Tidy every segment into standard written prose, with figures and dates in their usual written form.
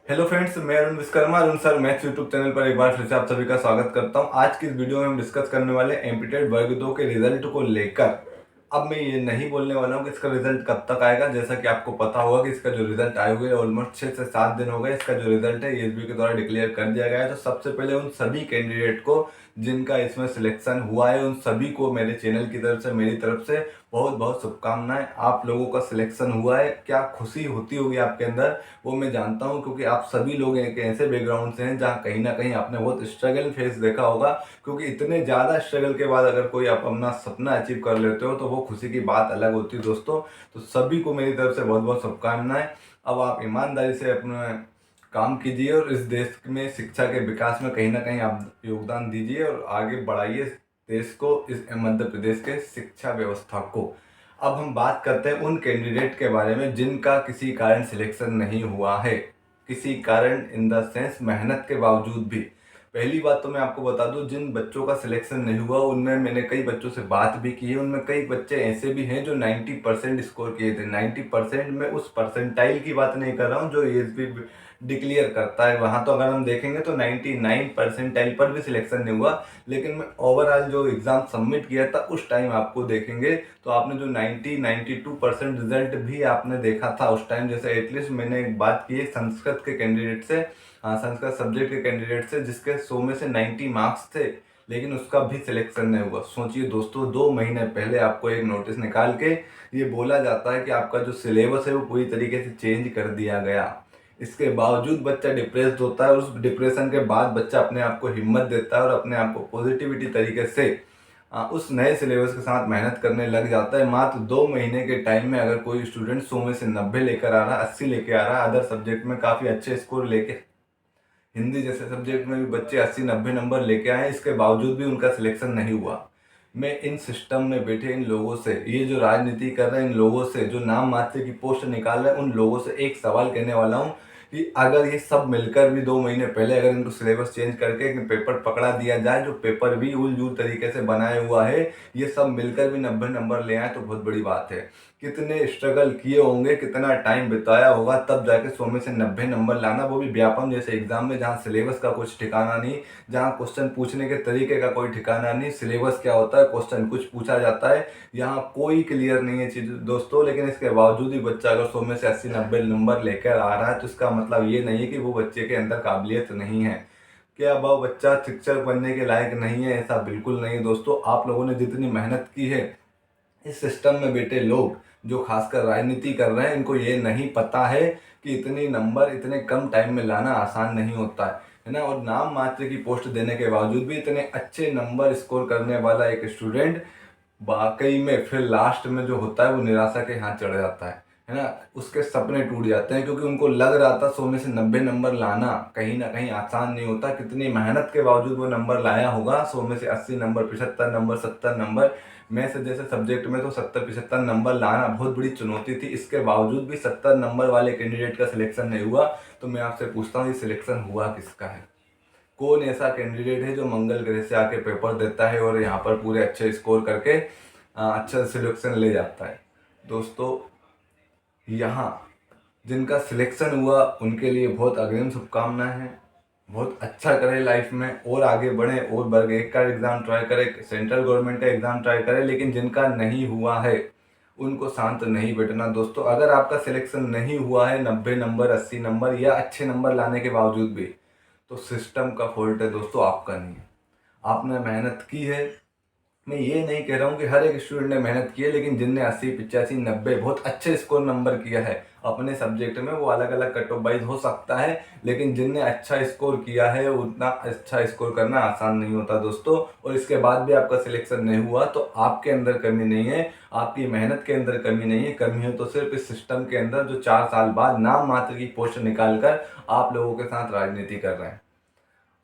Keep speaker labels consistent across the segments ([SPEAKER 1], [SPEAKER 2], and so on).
[SPEAKER 1] Hello friends, मैं Arun Vishwakarma Arun sir maths YouTube channel पर एक बार फिर से आप सभी का स्वागत करता हूं। आज की इस वीडियो में हम डिस्कस करने वाले एमपीटेड वर्ग 2 के रिजल्ट को लेकर। अब मैं ये नहीं बोलने वाला हूं कि इसका रिजल्ट कब तक आएगा। जैसा कि आपको पता होगा कि इसका जो रिजल्ट आए हुए ऑलमोस्ट 6 से 7 दिन हो गए। इसका जो रिजल्ट है ईएसबी के द्वारा डिक्लेयर कर दिया गया है। तो सबसे पहले उन सभी कैंडिडेट को जिनका इसमें सिलेक्शन हुआ है, उन सभी को मेरे चैनल की तरफ से, मेरी तरफ से बहुत बहुत शुभकामनाएं। आप लोगों का सिलेक्शन हुआ है, क्या खुशी होती होगी आपके अंदर वो मैं जानता हूं, क्योंकि आप सभी लोग एक ऐसे बैकग्राउंड से हैं जहां कहीं ना कहीं आपने बहुत स्ट्रगल फेस देखा होगा। क्योंकि इतने ज़्यादा स्ट्रगल के बाद अगर कोई आप अपना सपना अचीव कर लेते हो तो वो खुशी की बात अलग होती है दोस्तों। तो सभी को मेरी तरफ से बहुत बहुत शुभकामनाएं। अब आप ईमानदारी से अपना काम कीजिए और इस देश में शिक्षा के विकास में कहीं ना कहीं आप योगदान दीजिए और आगे बढ़ाइए देश को, इस मध्य प्रदेश के शिक्षा व्यवस्था को। अब हम बात करते हैं उन कैंडिडेट के बारे में जिनका किसी कारण सिलेक्शन नहीं हुआ है। किसी कारण इन द सेंस मेहनत के बावजूद भी। पहली बात तो मैं आपको बता दूं, जिन बच्चों का सिलेक्शन नहीं हुआ उनमें मैंने कई बच्चों से बात भी की है। उनमें कई बच्चे ऐसे भी हैं जो 90% स्कोर किए थे। 90% में उस परसेंटाइल की बात नहीं कर रहा हूँ जो ईएसबी डिक्लेयर करता है। वहां तो अगर हम देखेंगे तो 99 परसेंटाइल पर भी सिलेक्शन नहीं हुआ। लेकिन मैं ओवरऑल जो एग्जाम सबमिट किया था उस टाइम आपको देखेंगे तो आपने जो 92% रिजल्ट भी आपने देखा था उस टाइम। जैसे एटलीस्ट मैंने एक बात की है संस्कृत के कैंडिडेट से, संस्कृत सब्जेक्ट के कैंडिडेट से, जिसके 100 में से 90 मार्क्स थे, लेकिन उसका भी सिलेक्शन नहीं हुआ। सोचिए दोस्तों, 2 महीने पहले आपको एक नोटिस निकाल के ये बोला जाता है कि आपका जो सिलेबस है वो पूरी तरीके से चेंज कर दिया गया। इसके बावजूद बच्चा डिप्रेस्ड होता है और उस डिप्रेशन के बाद बच्चा अपने आप को हिम्मत देता है और अपने आप को पॉजिटिविटी तरीके से उस नए सिलेबस के साथ मेहनत करने लग जाता है। मात्र 2 महीने के टाइम में अगर कोई स्टूडेंट 100 में से 90 लेकर आ रहा है, 80 लेके आ रहा है, अदर सब्जेक्ट में काफ़ी अच्छे स्कोर लेके, हिंदी जैसे सब्जेक्ट में भी बच्चे 80-90 नंबर लेके आए, इसके बावजूद भी उनका सिलेक्शन नहीं हुआ। मैं इन सिस्टम में बैठे इन लोगों से, ये जो राजनीति कर रहे हैं इन लोगों से, जो नाम मात्र की पोस्ट निकाल रहे हैं उन लोगों से एक सवाल कहने वाला हूँ कि अगर ये सब मिलकर भी 2 महीने पहले अगर इनको सिलेबस चेंज करके एक पेपर पकड़ा दिया जाए, जो पेपर भी उलझुल तरीके से बनाया हुआ है, ये सब मिलकर भी 90 नंबर ले आए तो बहुत बड़ी बात है। कितने स्ट्रगल किए होंगे, कितना टाइम बिताया होगा, तब जाके 100 में से 90 नंबर लाना, वो भी व्यापम जैसे एग्जाम में जहाँ सिलेबस का कुछ ठिकाना नहीं, जहाँ क्वेश्चन पूछने के तरीके का कोई ठिकाना नहीं। सिलेबस क्या होता है, क्वेश्चन कुछ पूछा जाता है, यहाँ कोई क्लियर नहीं है चीज़ दोस्तों। लेकिन इसके बावजूद भी बच्चा अगर 100 में से 80-90 नंबर लेकर आ रहा है तो इसका मतलब ये नहीं है कि वो बच्चे के अंदर काबिलियत नहीं है, क्या वह बच्चा शिक्षक बनने के लायक नहीं है। ऐसा बिल्कुल नहीं दोस्तों। आप लोगों ने जितनी मेहनत की है, इस सिस्टम में बैठे लोग जो खासकर राजनीति कर रहे हैं, इनको ये नहीं पता है कि इतने नंबर इतने कम टाइम में लाना आसान नहीं होता है ना। और नाम मात्र की पोस्ट देने के बावजूद भी इतने अच्छे नंबर स्कोर करने वाला एक स्टूडेंट वाकई में फिर लास्ट में जो होता है वो निराशा के हाथ चढ़ जाता है ना। उसके सपने टूट जाते हैं क्योंकि उनको लग रहा था 100 में से 90 नंबर लाना कहीं ना कहीं आसान नहीं होता। कितनी मेहनत के बावजूद वो नंबर लाया होगा, 100 में से 80 नंबर, 75 नंबर, 70 नंबर। मैथ्स जैसे सब्जेक्ट में तो 70-75 नंबर लाना बहुत बड़ी चुनौती थी। इसके बावजूद भी 70 नंबर वाले कैंडिडेट का सिलेक्शन नहीं हुआ। तो मैं आपसे पूछता हूँ, ये सिलेक्शन हुआ किसका है? कौन ऐसा कैंडिडेट है जो मंगल ग्रह से आके पेपर देता है और यहाँ पर पूरे अच्छे स्कोर करके अच्छा सिलेक्शन ले जाता है? दोस्तों, यहाँ जिनका सिलेक्शन हुआ उनके लिए बहुत अग्रिम शुभकामनाएं हैं। बहुत अच्छा करें लाइफ में और आगे बढ़ें और वर्ग 1 का एग्ज़ाम ट्राई करें, सेंट्रल गवर्नमेंट का एग्ज़ाम ट्राई करें। लेकिन जिनका नहीं हुआ है उनको शांत नहीं बैठना दोस्तों। अगर आपका सिलेक्शन नहीं हुआ है 90 नंबर, 80 नंबर या अच्छे नंबर लाने के बावजूद भी, तो सिस्टम का फॉल्ट है दोस्तों, आपका नहीं है। आपने मेहनत की है। मैं ये नहीं कह रहा हूँ कि हर एक स्टूडेंट ने मेहनत की है, लेकिन जिनने 80, 85, 90 बहुत अच्छे स्कोर नंबर किया है अपने सब्जेक्ट में, वो अलग अलग कट ऑफ वाइज हो सकता है। लेकिन जिनने अच्छा स्कोर किया है उतना अच्छा स्कोर करना आसान नहीं होता दोस्तों। और इसके बाद भी आपका सिलेक्शन नहीं हुआ तो आपके अंदर कमी नहीं है, आपकी मेहनत के अंदर कमी नहीं है। कमी है तो सिर्फ इस सिस्टम के अंदर जो 4 साल बाद नाम मात्र की पोस्ट निकाल कर आप लोगों के साथ राजनीति कर रहे हैं।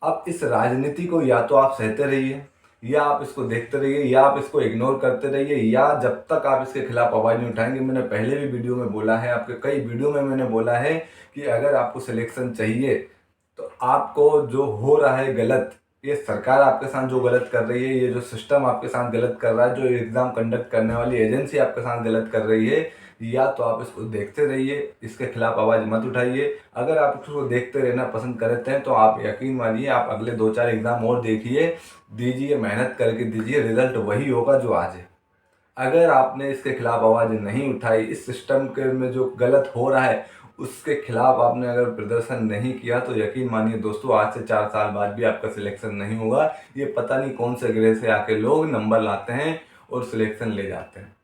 [SPEAKER 1] अब इस राजनीति को या तो आप सहते रहिए, या आप इसको देखते रहिए, या आप इसको इग्नोर करते रहिए, या जब तक आप इसके खिलाफ आवाज़ नहीं उठाएंगे। मैंने पहले भी वीडियो में बोला है, आपके कई वीडियो में मैंने बोला है कि अगर आपको सिलेक्शन चाहिए तो आपको जो हो रहा है गलत, ये सरकार आपके साथ जो गलत कर रही है, ये जो सिस्टम आपके साथ गलत कर रहा है, जो एग्ज़ाम कंडक्ट करने वाली एजेंसी आपके साथ गलत कर रही है, या तो आप इसको देखते रहिए, इसके खिलाफ आवाज़ मत उठाइए। अगर आप इसको देखते रहना पसंद करते हैं तो आप यकीन मानिए आप अगले 2-4 एग्ज़ाम और देखिए, दीजिए, मेहनत करके दीजिए, रिजल्ट वही होगा जो आज है। अगर आपने इसके खिलाफ आवाज़ नहीं उठाई, इस सिस्टम के में जो गलत हो रहा है उसके खिलाफ आपने अगर प्रदर्शन नहीं किया, तो यकीन मानिए दोस्तों आज से 4 साल बाद भी आपका सिलेक्शन नहीं होगा। ये पता नहीं कौन से ग्रह से आके लोग नंबर लाते हैं और सिलेक्शन ले जाते हैं।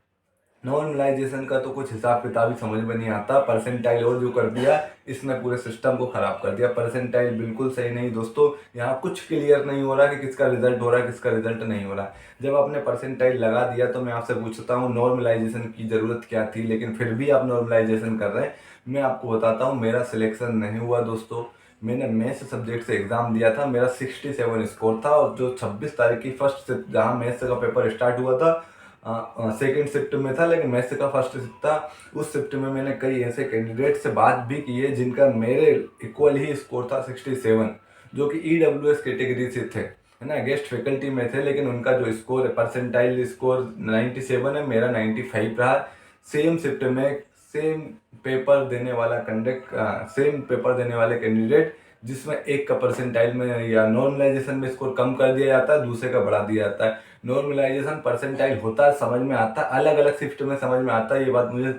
[SPEAKER 1] नॉर्मलाइजेशन का तो कुछ हिसाब किताब ही समझ में नहीं आता। परसेंटाइल और जो कर दिया इसने पूरे सिस्टम को खराब कर दिया। परसेंटाइल बिल्कुल सही नहीं दोस्तों, यहाँ कुछ क्लियर नहीं हो रहा कि किसका रिजल्ट हो रहा है, किसका रिजल्ट नहीं हो रहा। जब आपने परसेंटाइल लगा दिया तो मैं आपसे पूछता हूँ नॉर्मलाइजेशन की ज़रूरत क्या थी, लेकिन फिर भी आप नॉर्मलाइजेशन कर रहे हैं। मैं आपको बताता हूँ मेरा सिलेक्शन नहीं हुआ दोस्तों। मैंने मैथ्स सब्जेक्ट से एग्ज़ाम दिया था, मेरा 67 स्कोर था, और जो 26 तारीख की फर्स्ट जहाँ मैथ्स का पेपर स्टार्ट हुआ था, सेकेंड शिफ्ट में था, लेकिन मैथ्स का फर्स्ट शिफ्ट था। उस शिफ्ट में मैंने कई ऐसे कैंडिडेट से बात भी की है जिनका मेरे इक्वल ही स्कोर था 67, जो कि EWS कैटेगरी से थे, है ना, गेस्ट फैकल्टी में थे, लेकिन उनका जो स्कोर है, परसेंटाइल स्कोर 97 है, मेरा 95 रहा। सेम शिफ्ट में सेम पेपर देने वाला सेम पेपर देने वाले कैंडिडेट, जिसमें एक का परसेंटाइल में या नॉर्मलाइजेशन में स्कोर कम कर दिया जाता है, दूसरे का बढ़ा दिया जाता है। नॉर्मलाइजेशन परसेंटाइल होता है, समझ में आता है, अलग अलग शिफ्ट में समझ में आता है, ये बात मुझे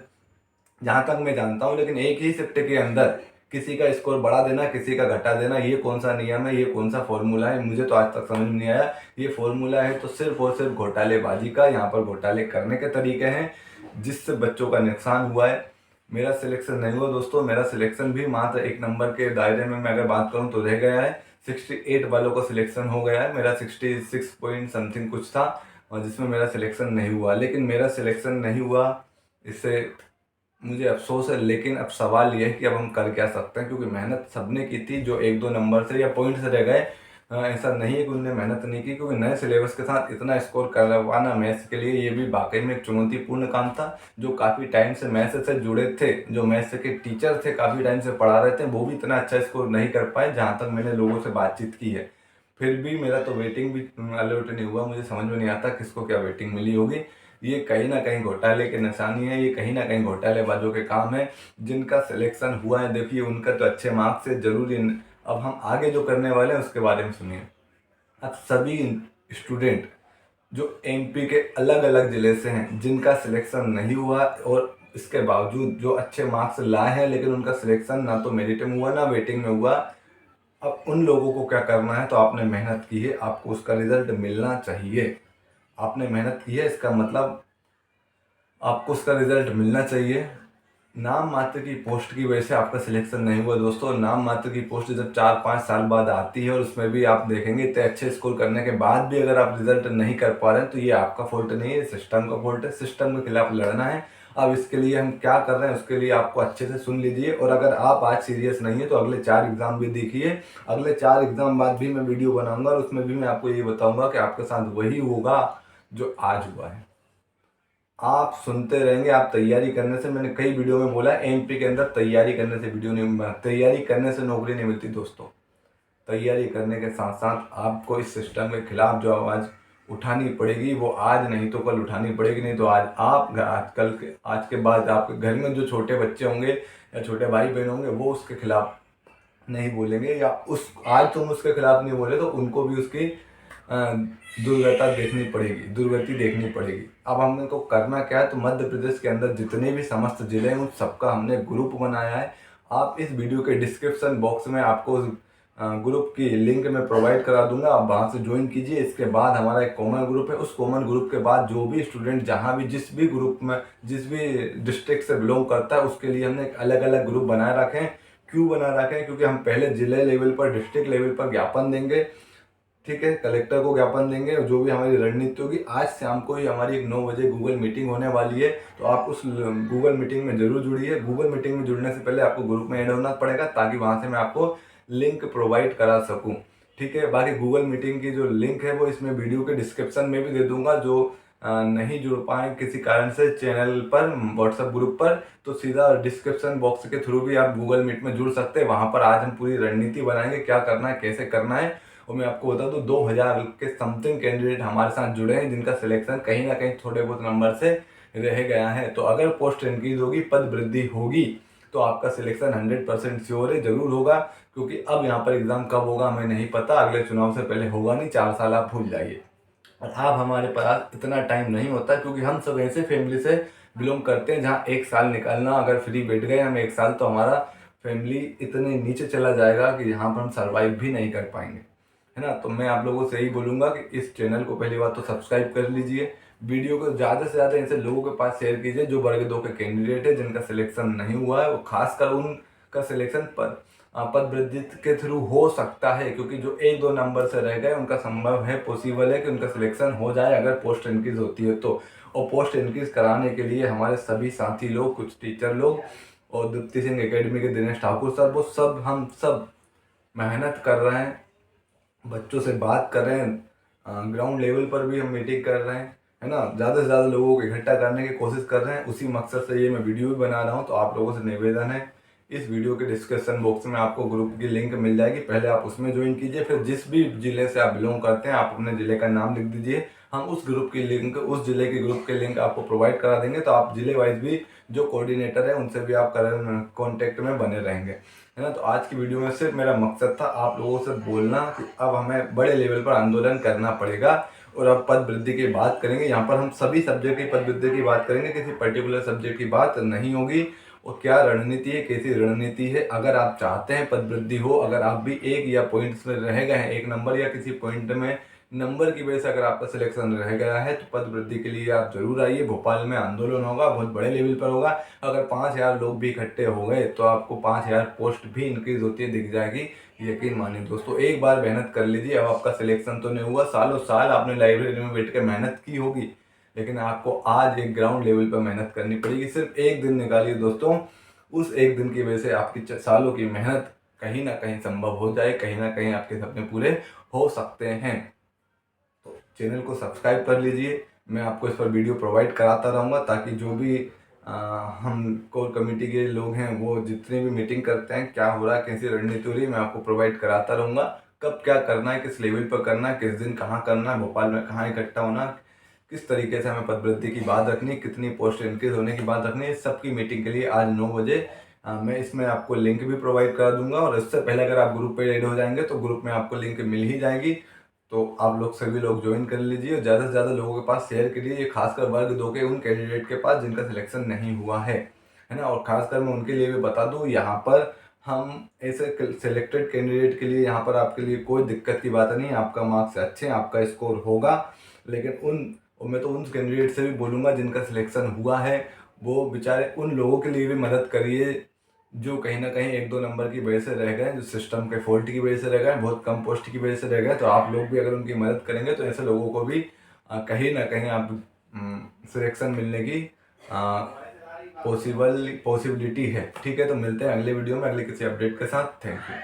[SPEAKER 1] जहाँ तक मैं जानता हूँ। लेकिन एक ही शिफ्ट के अंदर किसी का स्कोर बढ़ा देना, किसी का घटा देना, ये कौन सा नियम है, ये कौन सा फॉर्मूला है, मुझे तो आज तक समझ में नहीं आया। ये फॉर्मूला है तो सिर्फ और सिर्फ घोटालेबाजी का। यहाँ पर घोटाले करने के तरीके हैं जिससे बच्चों का नुकसान हुआ है। मेरा सिलेक्शन नहीं हुआ दोस्तों, मेरा सिलेक्शन भी मात्र 1 नंबर के दायरे में मैं अगर बात करूँ तो रह गया है। 68 वालों का सिलेक्शन हो गया है, मेरा 66 पॉइंट समथिंग कुछ था, और जिसमें मेरा सिलेक्शन नहीं हुआ। लेकिन मेरा सिलेक्शन नहीं हुआ, इससे मुझे अफसोस है, लेकिन अब सवाल यह है कि अब हम कर क्या सकते हैं, क्योंकि मेहनत सबने की थी। जो 1-2 नंबर से या पॉइंट से रह गए, ऐसा नहीं है कि उनने मेहनत नहीं की, क्योंकि नए सिलेबस के साथ इतना स्कोर करवाना मैथ्स के लिए ये भी वाकई में एक चुनौतीपूर्ण काम था। जो काफ़ी टाइम से मैथ्स से जुड़े थे, जो मैथ्स के टीचर थे, काफ़ी टाइम से पढ़ा रहे थे, वो भी इतना अच्छा स्कोर नहीं कर पाए जहाँ तक मैंने लोगों से बातचीत की है। फिर भी मेरा तो वेटिंग भी अलर्ट नहीं हुआ, मुझे समझ में नहीं आता किसको क्या वेटिंग मिली होगी। ये कहीं ना कहीं घोटाले की निशानी है, ये कहीं ना कहीं घोटालेबाजों के काम है। जिनका सिलेक्शन हुआ है देखिए उनका तो अच्छे मार्क्स से जरूरी। अब हम आगे जो करने वाले हैं उसके बारे में सुनिए। अब सभी स्टूडेंट जो MP के अलग अलग ज़िले से हैं, जिनका सिलेक्शन नहीं हुआ और इसके बावजूद जो अच्छे मार्क्स लाए हैं, लेकिन उनका सिलेक्शन ना तो मेरिट में हुआ ना वेटिंग में हुआ, अब उन लोगों को क्या करना है, तो आपने मेहनत की है, आपको उसका रिजल्ट मिलना चाहिए। आपने मेहनत की है, इसका मतलब आपको उसका रिजल्ट मिलना चाहिए। नाम मात्र की पोस्ट की वजह से आपका सिलेक्शन नहीं हुआ दोस्तों। नाम मात्र की पोस्ट जब 4-5 साल बाद आती है और उसमें भी आप देखेंगे इतने अच्छे स्कोर करने के बाद भी अगर आप रिजल्ट नहीं कर पा रहे हैं, तो ये आपका फॉल्ट नहीं है, सिस्टम का फॉल्ट है। सिस्टम के खिलाफ लड़ना है। अब इसके लिए हम क्या कर रहे हैं उसके लिए आपको अच्छे से सुन लीजिए, और अगर आप आज सीरियस नहीं है तो अगले 4 एग्जाम भी देखिए। अगले 4 एग्जाम बाद भी मैं वीडियो बनाऊंगा और उसमें भी मैं आपको ये बताऊंगा कि आपके साथ वही होगा जो आज हुआ है। आप सुनते रहेंगे। आप तैयारी करने से, मैंने कई वीडियो में बोला है, MP के अंदर तैयारी करने से तैयारी करने से नौकरी नहीं मिलती दोस्तों। तैयारी करने के साथ साथ आपको इस सिस्टम के खिलाफ जो आवाज़ उठानी पड़ेगी, वो आज नहीं तो कल उठानी पड़ेगी। नहीं तो आज के बाद आपके घर में जो छोटे बच्चे होंगे या छोटे भाई बहन होंगे, वो उसके खिलाफ नहीं बोलेंगे, या उस आज तुम उसके खिलाफ नहीं बोले तो उनको भी उसकी दुर्गति देखनी पड़ेगी। अब हमने को करना क्या है, तो मध्य प्रदेश के अंदर जितने भी समस्त जिले हैं उन सबका हमने ग्रुप बनाया है। आप इस वीडियो के डिस्क्रिप्शन बॉक्स में आपको ग्रुप की लिंक मैं प्रोवाइड करा दूंगा, आप वहाँ से ज्वाइन कीजिए। इसके बाद हमारा एक कॉमन ग्रुप है, उस कॉमन ग्रुप के बाद जो भी स्टूडेंट जहाँ भी जिस भी ग्रुप में जिस भी डिस्ट्रिक्ट से बिलोंग करता है, उसके लिए हमने एक अलग अलग ग्रुप बनाए रखे हैं। क्यों बना रखे हैं? क्योंकि हम पहले जिले लेवल पर, डिस्ट्रिक्ट लेवल पर ज्ञापन देंगे, ठीक है, कलेक्टर को ज्ञापन देंगे, और जो भी हमारी रणनीति होगी। आज शाम को ही हमारी एक 9 बजे गूगल मीटिंग होने वाली है, तो आप उस गूगल मीटिंग में जरूर जुड़िए। गूगल मीटिंग में जुड़ने से पहले आपको ग्रुप में ऐड होना पड़ेगा, ताकि वहाँ से मैं आपको लिंक प्रोवाइड करा सकूँ, ठीक है। बाकी गूगल मीटिंग की जो लिंक है वो इसमें वीडियो के डिस्क्रिप्शन में भी दे दूंगा। जो नहीं जुड़ पाए किसी कारण से चैनल पर, व्हाट्सएप ग्रुप पर, तो सीधा डिस्क्रिप्शन बॉक्स के थ्रू भी आप गूगल मीट में जुड़ सकते हैं। वहाँ पर आज हम पूरी रणनीति बनाएंगे, क्या करना है, कैसे करना है। और मैं आपको बता दूं 2000 के समथिंग कैंडिडेट हमारे साथ जुड़े हैं, जिनका सिलेक्शन कहीं ना कहीं थोड़े बहुत नंबर से रह गया है। तो अगर पोस्ट इंक्रीज होगी, पद वृद्धि होगी, तो आपका सिलेक्शन 100% श्योर है, जरूर होगा। क्योंकि अब यहाँ पर एग्जाम कब होगा हमें नहीं पता, अगले चुनाव से पहले होगा नहीं, 4 साल आप भूल जाइए। और अब हमारे पास इतना टाइम नहीं होता, क्योंकि हम सब ऐसे फैमिली से बिलोंग करते हैं जहाँ 1 साल निकालना, अगर फ्री बैठ गए हम 1 साल, तो हमारा फैमिली इतने नीचे चला जाएगा कि यहाँ पर हम सर्वाइव भी नहीं कर पाएंगे, है ना। तो मैं आप लोगों से यही बोलूँगा कि इस चैनल को पहली बात तो सब्सक्राइब कर लीजिए, वीडियो को ज़्यादा से ज़्यादा ऐसे लोगों के पास शेयर कीजिए जो वर्ग 2 के कैंडिडेट है, जिनका सिलेक्शन नहीं हुआ है, वो खासकर उनका सिलेक्शन पद वृद्धि के थ्रू हो सकता है। क्योंकि जो 1-2 नंबर से रह गए उनका संभव है, पॉसिबल है कि उनका सिलेक्शन हो जाए अगर पोस्ट इंक्रीज होती है तो। और पोस्ट इंक्रीज कराने के लिए हमारे सभी साथी लोग, कुछ टीचर लोग और दीप्ति सिंह एकेडमी के दिनेश ठाकुर सर, वो सब हम सब मेहनत कर रहे हैं, बच्चों से बात कर रहे हैं, ग्राउंड लेवल पर भी हम मीटिंग कर रहे हैं, है ना। ज़्यादा से ज़्यादा लोगों को इकट्ठा करने की कोशिश कर रहे हैं, उसी मकसद से ये मैं वीडियो भी बना रहा हूँ। तो आप लोगों से निवेदन है, इस वीडियो के डिस्क्रिप्शन बॉक्स में आपको ग्रुप की लिंक मिल जाएगी, पहले आप उसमें ज्वाइन कीजिए, फिर जिस भी ज़िले से आप बिलोंग करते हैं आप अपने ज़िले का नाम लिख दीजिए, हम उस ग्रुप की लिंक, उस ज़िले के ग्रुप के लिंक आपको प्रोवाइड करा देंगे। तो आप ज़िले वाइज भी जो कोऑर्डिनेटर है उनसे भी आप कॉन्टेक्ट में बने रहेंगे, है ना। तो आज की वीडियो में सिर्फ मेरा मकसद था आप लोगों से बोलना कि अब हमें बड़े लेवल पर आंदोलन करना पड़ेगा और अब पद वृद्धि की बात करेंगे। यहाँ पर हम सभी सब्जेक्ट की पद वृद्धि की बात करेंगे, किसी पर्टिकुलर सब्जेक्ट की बात नहीं होगी। और क्या रणनीति है, कैसी रणनीति है, अगर आप चाहते हैं पद वृद्धि हो, अगर आप भी एक या पॉइंट्स में रह गए हैं, 1 नंबर या किसी पॉइंट में नंबर की वजह से अगर आपका सिलेक्शन रह गया है, तो पद वृद्धि के लिए आप जरूर आइए। भोपाल में आंदोलन होगा, बहुत बड़े लेवल पर होगा। अगर 5,000 लोग भी इकट्ठे हो गए तो आपको 5,000 पोस्ट भी इंक्रीज होती है दिख जाएगी, यकीन मानिए दोस्तों। एक बार मेहनत कर लीजिए, अब आपका सिलेक्शन तो नहीं हुआ, सालों साल आपने लाइब्रेरी में बैठ कर मेहनत की होगी, लेकिन आपको आज एक ग्राउंड लेवल पर मेहनत करनी पड़ेगी। सिर्फ एक दिन निकालिए दोस्तों, उस एक दिन की वजह से आपकी सालों की मेहनत कहीं ना कहीं संभव हो जाए, कहीं ना कहीं आपके सपने पूरे हो सकते हैं। तो चैनल को सब्सक्राइब कर लीजिए, मैं आपको इस पर वीडियो प्रोवाइड कराता रहूँगा, ताकि जो भी हम कोर कमेटी के लोग हैं वो जितनी भी मीटिंग करते हैं, क्या हो रहा है, कैसी रणनीति हो रही है, मैं आपको प्रोवाइड कराता रहूँगा। कब क्या करना है, किस लेवल पर करना है, किस दिन कहाँ करना है, भोपाल में कहाँ इकट्ठा होना, किस तरीके से हमें पद वृद्धि की बात रखनी है, कितनी पोस्ट इंक्रीज होने की बात रखनी है, इस सब की मीटिंग के लिए आज 9 बजे मैं इसमें आपको लिंक भी प्रोवाइड करा दूंगा। और इससे पहले अगर आप ग्रुप पे ऐड हो जाएंगे तो ग्रुप में आपको लिंक मिल ही जाएगी, तो आप लोग सभी लोग ज्वाइन कर लीजिए और ज़्यादा से ज़्यादा लोगों के पास शेयर कीजिए, खासकर वर्ग 2 के उन कैंडिडेट के पास जिनका सिलेक्शन नहीं हुआ है ना। और खासकर मैं उनके लिए भी बता दूँ, यहाँ पर हम ऐसे सिलेक्टेड कैंडिडेट के लिए यहाँ पर आपके लिए कोई दिक्कत की बात नहीं है, आपका मार्क्स अच्छे हैं, आपका स्कोर होगा। लेकिन मैं तो उन कैंडिडेट से भी बोलूँगा जिनका सिलेक्शन हुआ है, वो बेचारे उन लोगों के लिए भी मदद करिए जो कहीं ना कहीं 1-2 नंबर की वजह से रह गए, जो सिस्टम के फॉल्ट की वजह से रह गए, बहुत कम पोस्ट की वजह से रह गए। तो आप लोग भी अगर उनकी मदद करेंगे तो ऐसे लोगों को भी कहीं ना कहीं आप सिलेक्शन मिलने की पॉसिबिलिटी है। ठीक है, तो मिलते हैं अगले वीडियो में अगले किसी अपडेट के साथ। Thank you.